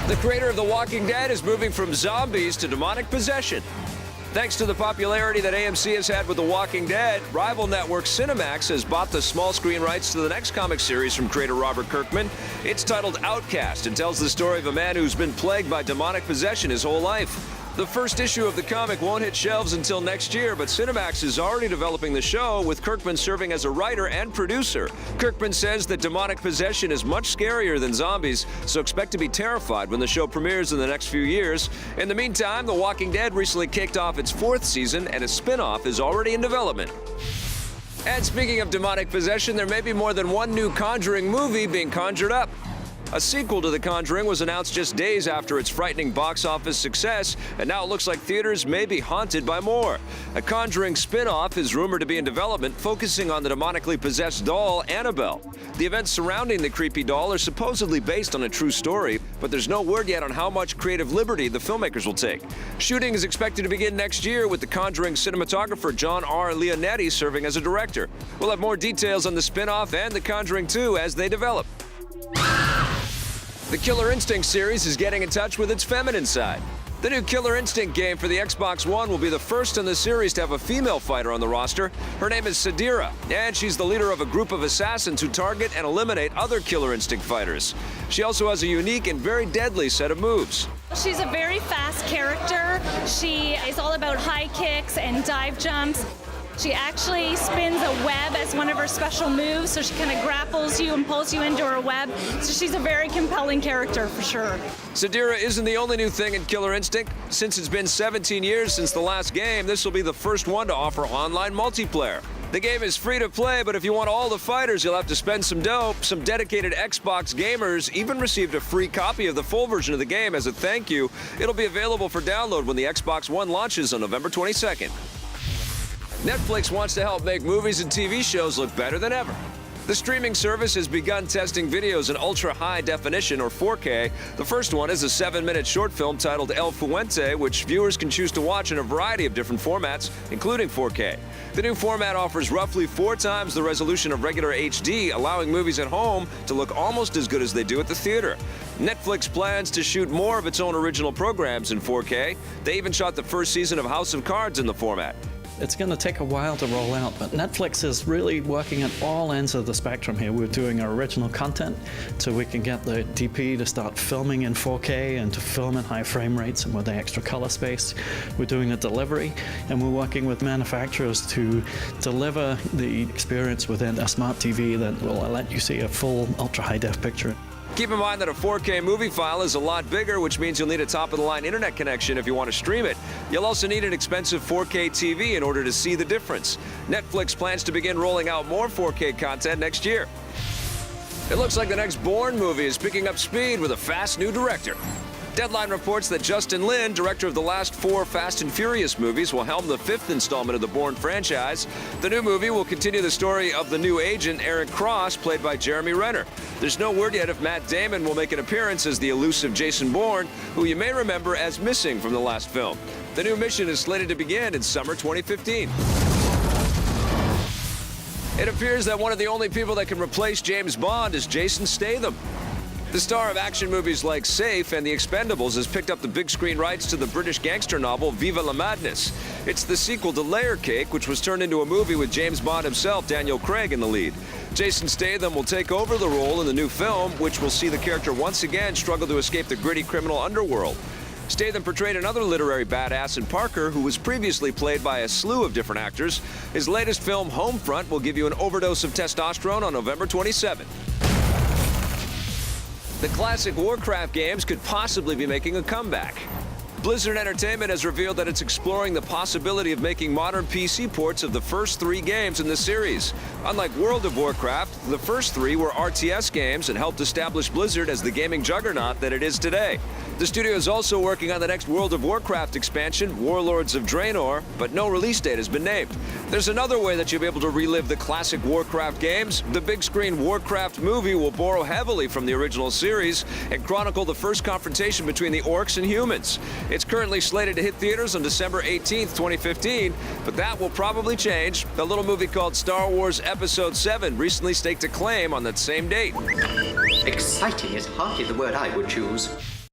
The creator of The Walking Dead is moving from zombies to demonic possession. Thanks to the popularity that AMC has had with The Walking Dead, rival network Cinemax has bought the small screen rights to the next comic series from creator Robert Kirkman. It's titled Outcast and tells the story of a man who's been plagued by demonic possession his whole life. The first issue of the comic won't hit shelves until next year, but Cinemax is already developing the show, with Kirkman serving as a writer and producer. Kirkman says that demonic possession is much scarier than zombies, so expect to be terrified when the show premieres in the next few years. In the meantime, The Walking Dead recently kicked off its 4th season, and a spin-off is already in development. And speaking of demonic possession, there may be more than one new Conjuring movie being conjured up. A sequel to The Conjuring was announced just days after its frightening box office success, and now it looks like theaters may be haunted by more. A Conjuring spin-off is rumored to be in development, focusing on the demonically possessed doll, Annabelle. The events surrounding the creepy doll are supposedly based on a true story, but there's no word yet on how much creative liberty the filmmakers will take. Shooting is expected to begin next year, with The Conjuring cinematographer John R. Leonetti serving as a director. We'll have more details on the spin-off and The Conjuring 2 as they develop. The Killer Instinct series is getting in touch with its feminine side. The new Killer Instinct game for the Xbox One will be the first in the series to have a female fighter on the roster. Her name is Sadira, and she's the leader of a group of assassins who target and eliminate other Killer Instinct fighters. She also has a unique and very deadly set of moves. She's a very fast character. She is all about high kicks and dive jumps. She actually spins a web as one of her special moves, so she kind of grapples you and pulls you into her web. So she's a very compelling character for sure. Sadira isn't the only new thing in Killer Instinct. Since it's been 17 years since the last game, this will be the first one to offer online multiplayer. The game is free to play, but if you want all the fighters, you'll have to spend some dough. Some dedicated Xbox gamers even received a free copy of the full version of the game as a thank you. It'll be available for download when the Xbox One launches on November 22nd. Netflix wants to help make movies and TV shows look better than ever. The streaming service has begun testing videos in ultra-high definition, or 4K. The first one is a 7-minute short film titled El Fuente, which viewers can choose to watch in a variety of different formats, including 4K. The new format offers roughly 4 times the resolution of regular HD, allowing movies at home to look almost as good as they do at the theater. Netflix plans to shoot more of its own original programs in 4K. They even shot the first season of House of Cards in the format. It's going to take a while to roll out, but Netflix is really working at all ends of the spectrum here. We're doing our original content so we can get the DP to start filming in 4K and to film in high frame rates and with the extra color space. We're doing the delivery, and we're working with manufacturers to deliver the experience within a smart TV that will let you see a full ultra-high def picture. Keep in mind that a 4K movie file is a lot bigger, which means you'll need a top-of-the-line internet connection if you want to stream it. You'll also need an expensive 4K TV in order to see the difference. Netflix plans to begin rolling out more 4K content next year. It looks like the next Bourne movie is picking up speed with a fast new director. Deadline reports that Justin Lin, director of the last 4 Fast and Furious movies, will helm the 5th installment of the Bourne franchise. The new movie will continue the story of the new agent, Eric Cross, played by Jeremy Renner. There's no word yet if Matt Damon will make an appearance as the elusive Jason Bourne, who you may remember as missing from the last film. The new mission is slated to begin in summer 2015. It appears that one of the only people that can replace James Bond is Jason Statham. The star of action movies like Safe and The Expendables has picked up the big screen rights to the British gangster novel Viva La Madness. It's the sequel to Layer Cake, which was turned into a movie with James Bond himself, Daniel Craig, in the lead. Jason Statham will take over the role in the new film, which will see the character once again struggle to escape the gritty criminal underworld. Statham portrayed another literary badass in Parker, who was previously played by a slew of different actors. His latest film, Homefront, will give you an overdose of testosterone on November 27th. The classic Warcraft games could possibly be making a comeback. Blizzard Entertainment has revealed that it's exploring the possibility of making modern PC ports of the first 3 games in the series. Unlike World of Warcraft, the first 3 were RTS games and helped establish Blizzard as the gaming juggernaut that it is today. The studio is also working on the next World of Warcraft expansion, Warlords of Draenor, but no release date has been named. There's another way that you'll be able to relive the classic Warcraft games. The big screen Warcraft movie will borrow heavily from the original series and chronicle the first confrontation between the orcs and humans. It's currently slated to hit theaters on December 18th, 2015, but that will probably change. A little movie called Star Wars Episode 7 recently staked a claim on that same date. Exciting is hardly the word I would choose.